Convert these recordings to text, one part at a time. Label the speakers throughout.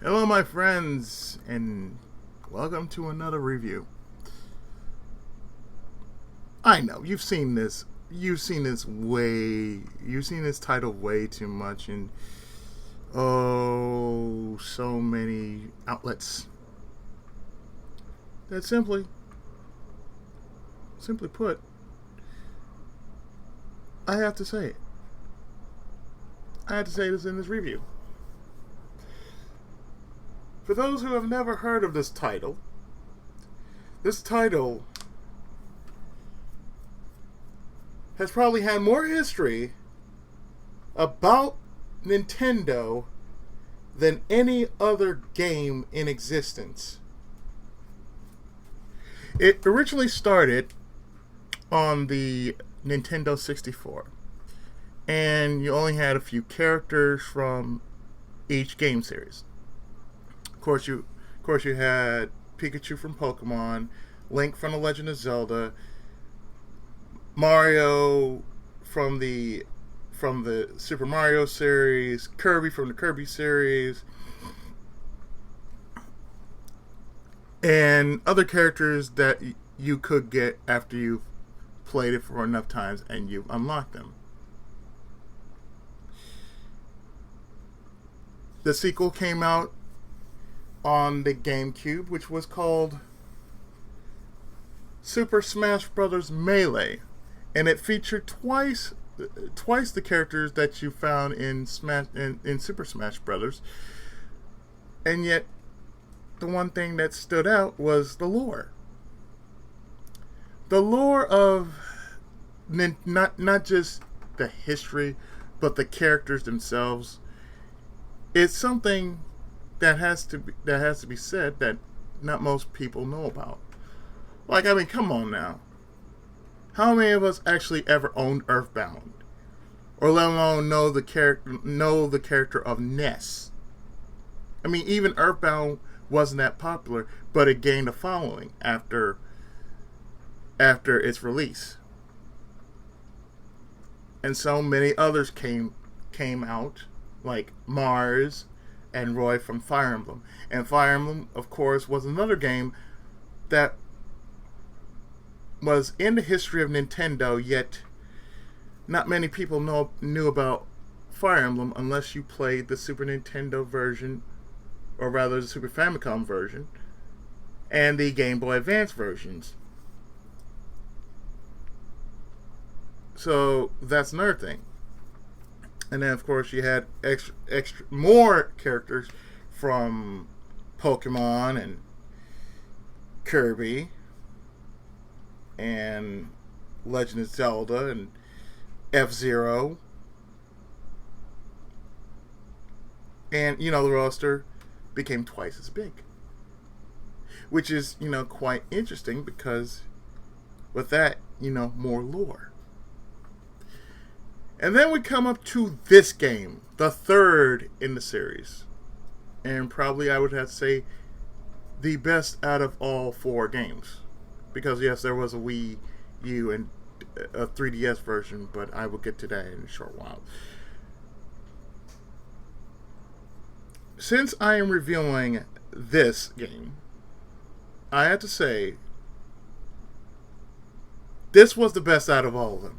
Speaker 1: Hello, my friends, and welcome to another review. I know you've seen this. You've seen this title way too much, and so many outlets. That simply put, I have to say it. I had to say this in this review. For those who have never heard of this title has probably had more history about Nintendo than any other game in existence. It originally started on the Nintendo 64, and you only had a few characters from each game series. Of course, you had Pikachu from Pokemon, Link from The Legend of Zelda, Mario from the Super Mario series, Kirby from the Kirby series, and other characters that you could get after you've played it for enough times and you've unlocked them. The sequel came out on the GameCube, which was called Super Smash Bros. Melee, and it featured twice the characters that you found in Super Smash Bros. And yet, the one thing that stood out was the lore. The lore of not just the history, but the characters themselves. It's something that has to be said that not most people know about. Like, I mean, come on now. How many of us actually ever owned Earthbound, or let alone know the character of Ness? I mean, even Earthbound wasn't that popular, but it gained a following after its release, and so many others came out, like Mars and Roy from Fire Emblem. And Fire Emblem, of course, was another game that was in the history of Nintendo, yet not many people knew about Fire Emblem unless you played the Super Nintendo version, or rather the Super Famicom version, and the Game Boy Advance versions. So that's another thing. And then, of course, you had extra more characters from Pokemon and Kirby and Legend of Zelda and F-Zero. And, the roster became twice as big. Which is, quite interesting, because with that, more lore. And then we come up to this game, the third in the series. And probably I would have to say the best out of all four games. Because yes, there was a Wii U and a 3DS version, but I will get to that in a short while. Since I am reviewing this game, I have to say this was the best out of all of them.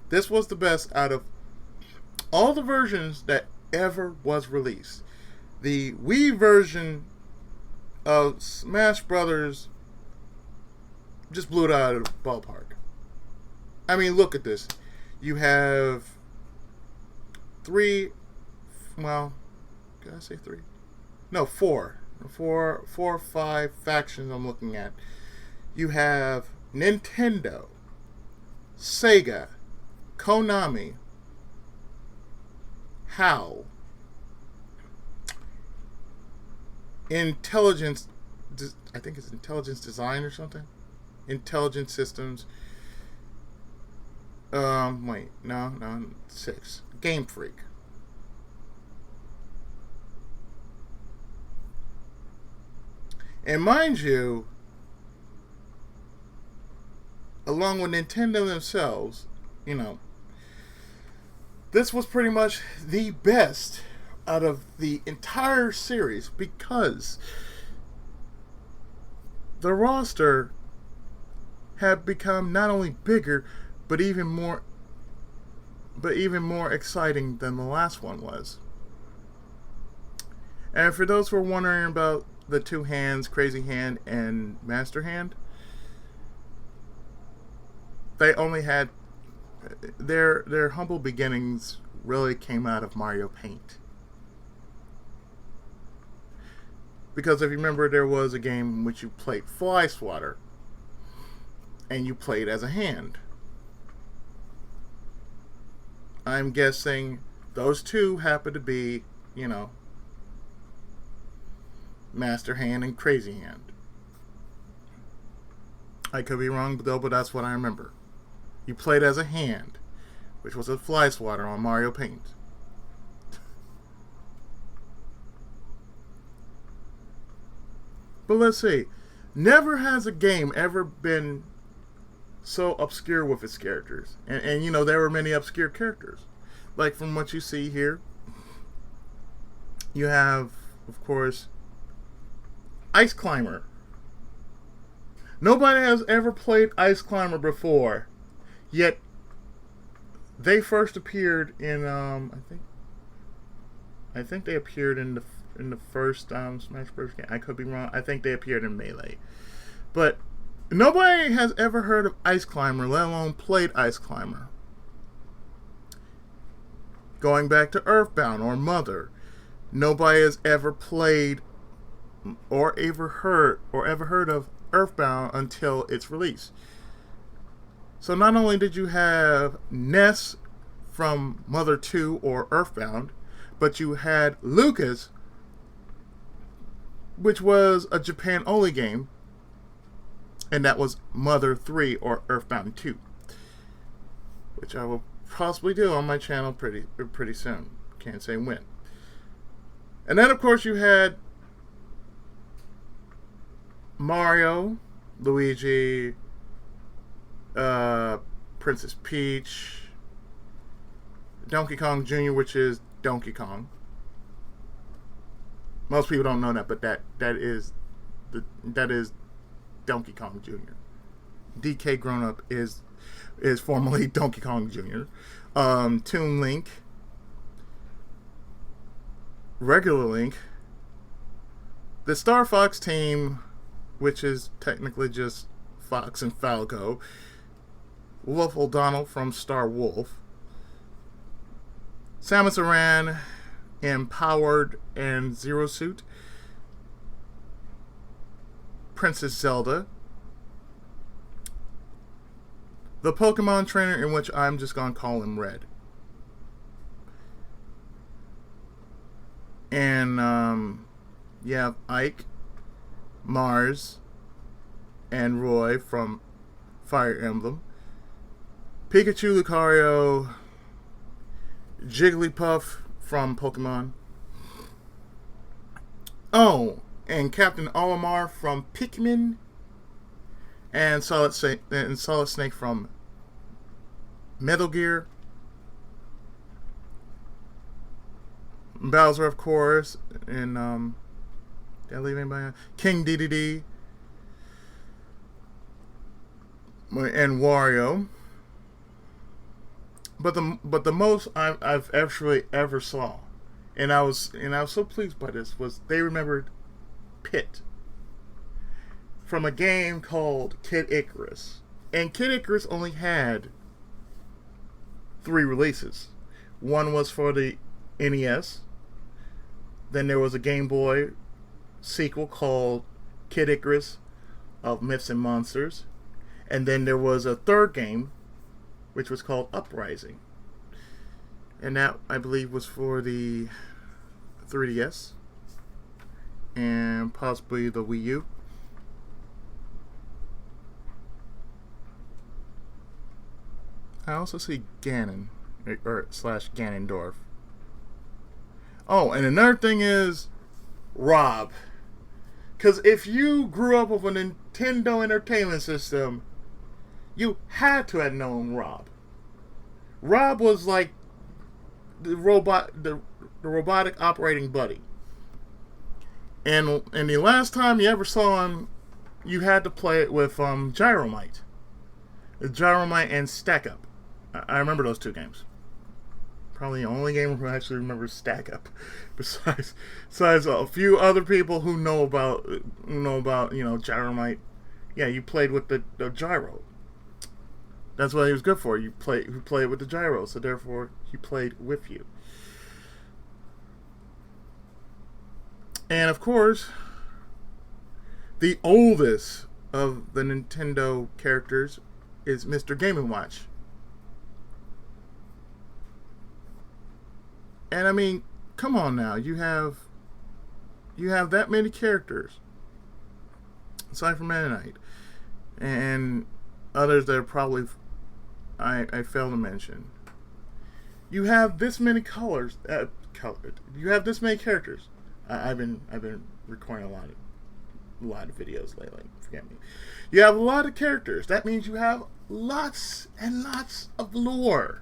Speaker 1: This was the best out of all the versions that ever was released. The Wii version of Smash Brothers just blew it out of the ballpark. I mean, look at this. You have three, well, did I say three? No, four or five factions I'm looking at. You have Nintendo, Sega, Konami, HAL, Intelligence, I think it's Intelligence Design or something. Intelligent Systems. Wait, no, 6. Game Freak. And mind you, along with Nintendo themselves, this was pretty much the best out of the entire series because the roster had become not only bigger but even more exciting than the last one was. And for those who are wondering about the two hands, Crazy Hand and Master Hand, they only had their humble beginnings really came out of Mario Paint. Because if you remember, there was a game in which you played Fly Swatter and you played as a hand. I'm guessing those two happen to be, Master Hand and Crazy Hand. I could be wrong though, but that's what I remember. You played as a hand, which was a Fly Swatter on Mario Paint. But let's see. Never has a game ever been so obscure with its characters. And there were many obscure characters. Like from what you see here, you have, of course, Ice Climber. Nobody has ever played Ice Climber before, yet they first appeared in I think they appeared in the first Smash Bros. Game. I could be wrong. I think they appeared in Melee, but nobody has ever heard of Ice Climber, let alone played Ice Climber. Going back to Earthbound or Mother, nobody has ever played or ever heard of Earthbound until its release. So not only did you have Ness from Mother 2 or Earthbound, but you had Lucas, which was a Japan-only game, and that was Mother 3 or Earthbound 2, which I will possibly do on my channel pretty soon. Can't say when. And then, of course, you had Mario, Luigi, Princess Peach, Donkey Kong Jr., which is Donkey Kong. Most people don't know that, but that is Donkey Kong Jr. DK Grown Up is formerly Donkey Kong Jr. Toon Link, regular Link, the Star Fox team, which is technically just Fox and Falco, Wolf O'Donnell from Star Wolf, Samus Aran, Empowered and Zero Suit, Princess Zelda, the Pokemon trainer, in which I'm just going to call him Red, and you have Ike, Mars, and Roy from Fire Emblem, Pikachu, Lucario, Jigglypuff from Pokemon. Oh, and Captain Olimar from Pikmin, and Solid Snake from Metal Gear. Bowser, of course, and did I leave anybody out? King Dedede and Wario. But the most I've actually ever saw, and I was so pleased by this, was they remembered Pit from a game called Kid Icarus. And Kid Icarus only had 3 releases. One was for the NES. Then there was a Game Boy sequel called Kid Icarus of Myths and Monsters. And then there was a third game, which was called Uprising. And that, I believe, was for the 3DS and possibly the Wii U. I also see Ganon, or slash Ganondorf. Oh, and another thing is Rob. Because if you grew up with a Nintendo Entertainment System, you had to have known Rob. Rob was like the robot, the robotic operating buddy. And the last time you ever saw him, you had to play it with Gyromite. Gyromite and Stack Up. I remember those two games. Probably the only game who actually remembers Stack Up, besides a few other people who know about Gyromite. Yeah, you played with the gyro. That's what he was good for. You played with the gyro, so therefore he played with you. And of course, the oldest of the Nintendo characters is Mr. Game & Watch. And I mean, come on now, you have that many characters, aside from Meta Knight, and others that are probably I failed to mention. You have this many colors. You have this many characters. I've been recording a lot of videos lately. Forget me. You have a lot of characters. That means you have lots and lots of lore.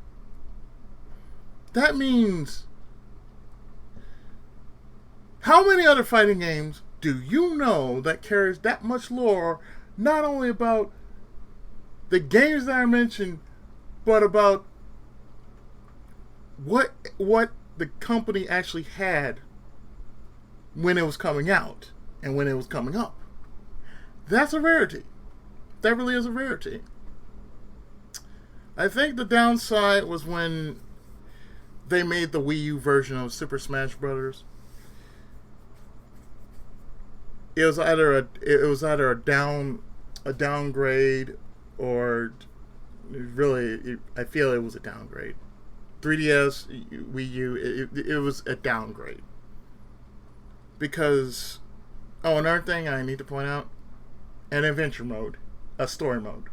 Speaker 1: That means, how many other fighting games do you know that carries that much lore, not only about the games that I mentioned, but about what the company actually had when it was coming out and when it was coming up? That's a rarity. That really is a rarity. I think the downside was when they made the Wii U version of Super Smash Brothers. It was either a downgrade, or really, I feel it was a downgrade. 3DS, Wii U, it was a downgrade. Because, another thing I need to point out, an adventure mode, a story mode.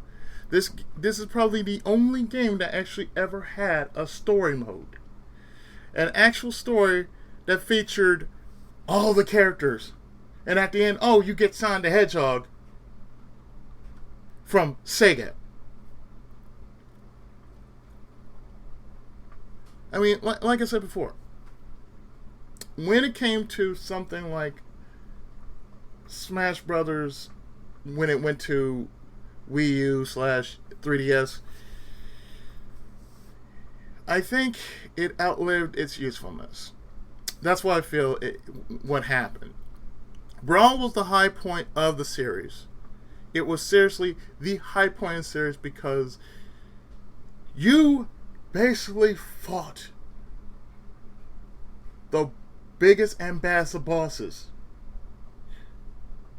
Speaker 1: This is probably the only game that actually ever had a story mode. An actual story that featured all the characters. And at the end, you get Sonic the Hedgehog from Sega. I mean, like I said before, when it came to something like Smash Brothers, when it went to Wii U / 3DS, I think it outlived its usefulness. That's what I feel what happened. Brawl was the high point of the series. It was seriously the high point of the series because you basically fought the biggest and baddest of bosses.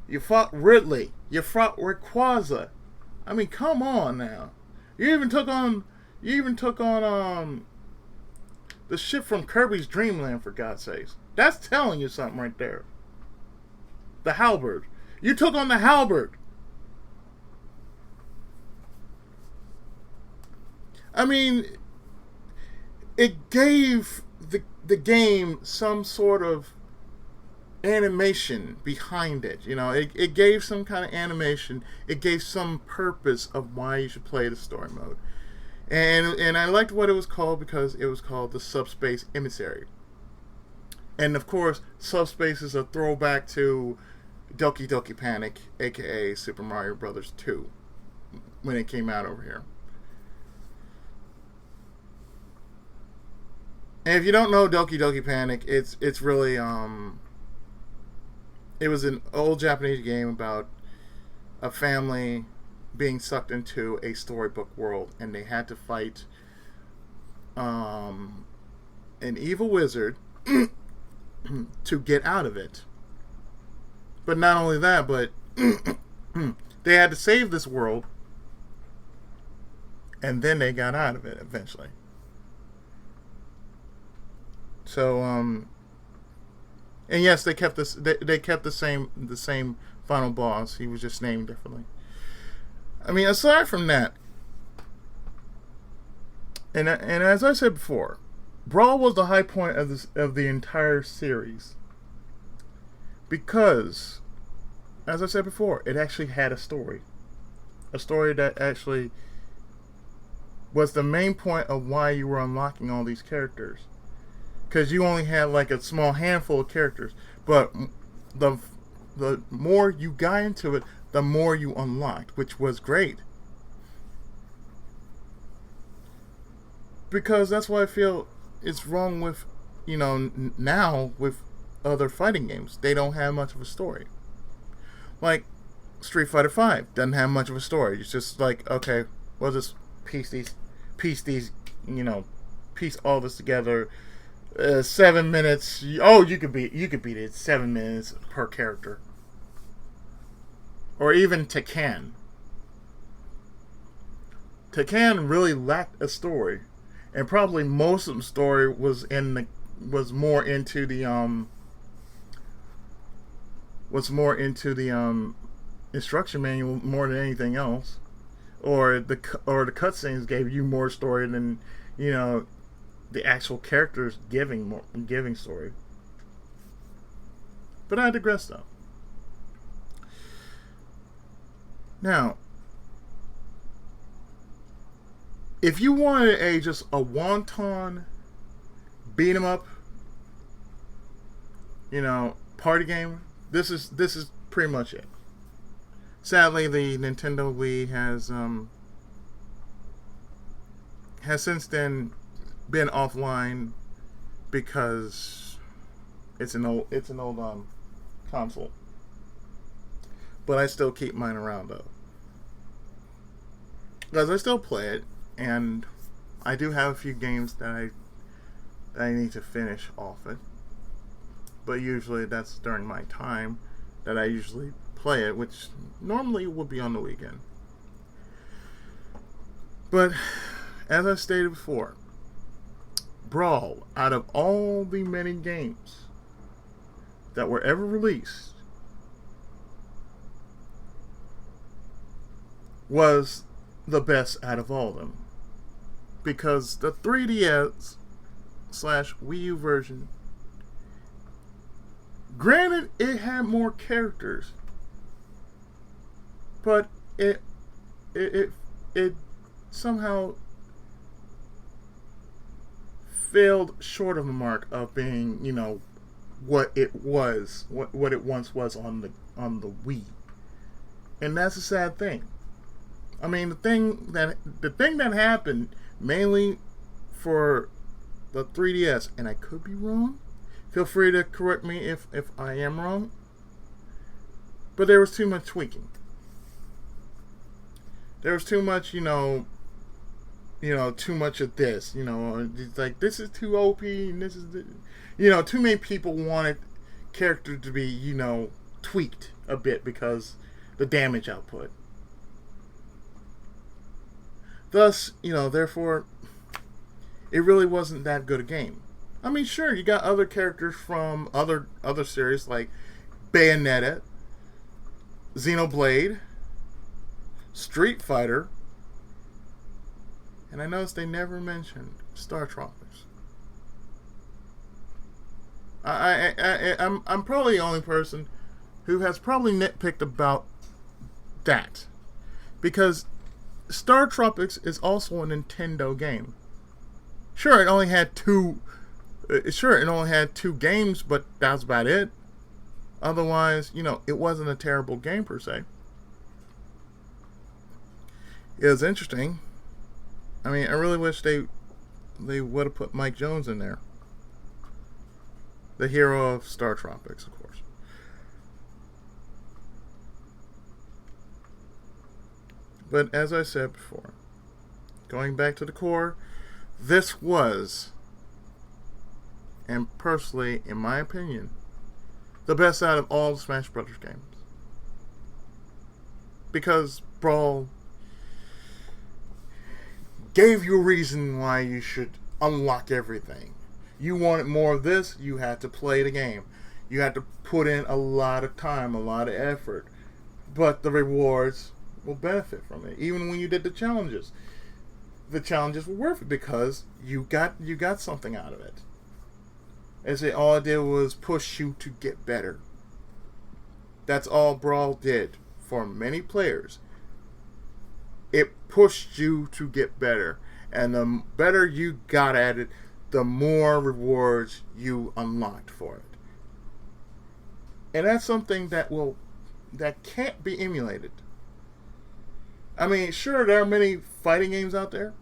Speaker 1: You fought Ridley. You fought Rayquaza. I mean, come on now. You even took on the ship from Kirby's Dream Land, for God's sakes. That's telling you something right there. The Halberd. You took on the Halberd. I mean, it gave the game some sort of animation behind it. You know, it gave some kind of animation. It gave some purpose of why you should play the story mode. And I liked what it was called because it was called the Subspace Emissary. And of course, Subspace is a throwback to Doki Doki Panic, aka Super Mario Bros. 2, when it came out over here. And if you don't know Doki Doki Panic, it's really it was an old Japanese game about a family being sucked into a storybook world, and they had to fight an evil wizard to get out of it. But not only that, but they had to save this world, and then they got out of it eventually. So, and yes, they kept this. They kept the same final boss. He was just named differently. I mean, aside from that, and as I said before, Brawl was the high point of the entire series because, as I said before, it actually had a story that actually was the main point of why you were unlocking all these characters. because you only had like a small handful of characters. But the the more you got into it, the more you unlocked, which was great. Because that's why I feel it's wrong with, now with other fighting games. They don't have much of a story. Like Street Fighter Five doesn't have much of a story. It's just like, okay, we'll just piece these, piece all this together. 7 minutes. Oh, you could beat it. 7 minutes per character. Or even Tekken. Tekken really lacked a story, and probably most of the story was more into the instruction manual more than anything else, or the cutscenes gave you more story than the actual characters giving story. But I digress though. Now, if you wanted just a wonton beat 'em up, party game, this is pretty much it. Sadly, the Nintendo Wii has since then been offline because it's an old console. But I still keep mine around though, because I still play it, and I do have a few games that I need to finish off it. But usually that's during my time that I usually play it, which normally would be on the weekend. But as I stated before, Brawl, out of all the many games that were ever released, was the best out of all of them. Because the 3DS / Wii U version, granted it had more characters, but it somehow failed short of the mark of being, what it was, what it once was on the Wii. And that's a sad thing. I mean, the thing that happened mainly for the 3DS, and I could be wrong. Feel free to correct me if I am wrong. But there was too much tweaking. There was too much, too much of this. It's like, this is too OP, and this is too many people wanted character to be, tweaked a bit because the damage output. Thus, therefore, it really wasn't that good a game. I mean, sure, you got other characters from other series like Bayonetta, Xenoblade, Street Fighter, and I noticed they never mentioned Star Tropics. I'm probably the only person who has probably nitpicked about that, because Star Tropics is also a Nintendo game. Sure, it only had two games, but that's about it. Otherwise, it wasn't a terrible game per se. It was interesting. I mean, I really wish they would have put Mike Jones in there, the hero of Star Tropics, of course. But as I said before, going back to the core, this was, and personally, in my opinion, the best out of all the Smash Brothers games. Because Brawl gave you a reason why you should unlock everything. You wanted more of this, you had to play the game. You had to put in a lot of time, a lot of effort. But the rewards will benefit from it. Even when you did the challenges were worth it because you got something out of it. As it all it did was push you to get better. That's all Brawl did for many players. It pushed you to get better, and the better you got at it, the more rewards you unlocked for it. And that's something that can't be emulated. I mean, sure, there are many fighting games out there,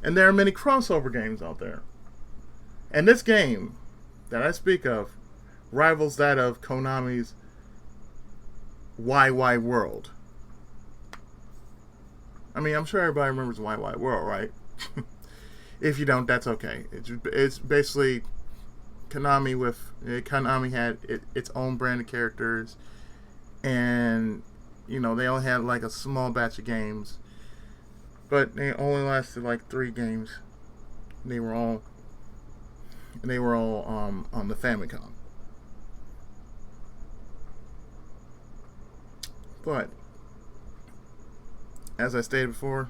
Speaker 1: and there are many crossover games out there. And this game that I speak of rivals that of Konami's YY World. I mean, I'm sure everybody remembers YY World, right? If you don't, that's okay. It's basically Konami had its own brand of characters, and they only had like a small batch of games, but they only lasted like 3 games. They were all on the Famicom. But as I stated before,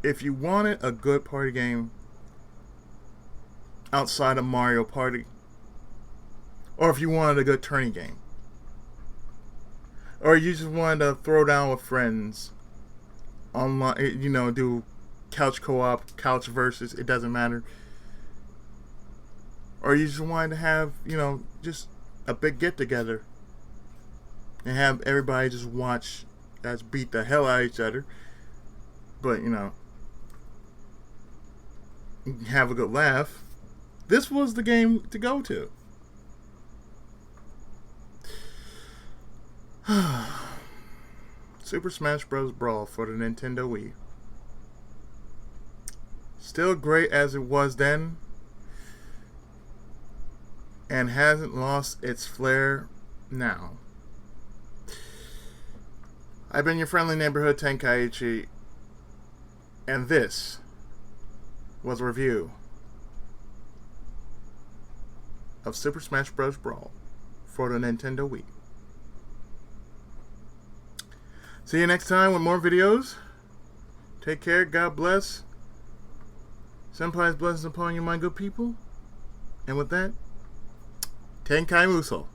Speaker 1: if you wanted a good party game outside of Mario Party, or if you wanted a good tourney game, or you just wanted to throw down with friends online, do couch co-op, couch versus, it doesn't matter, or you just wanted to have, just a big get together and have everybody just watch us beat the hell out of each other, but have a good laugh, this was the game to go to. Super Smash Bros. Brawl for the Nintendo Wii. Still great as it was then, and hasn't lost its flair now. I've been your friendly neighborhood Tenkaichi, and this was a review of Super Smash Bros. Brawl for the Nintendo Wii. See you next time with more videos. Take care, God bless. Senpai's blessings upon you, my good people. And with that, Tenkai Muso.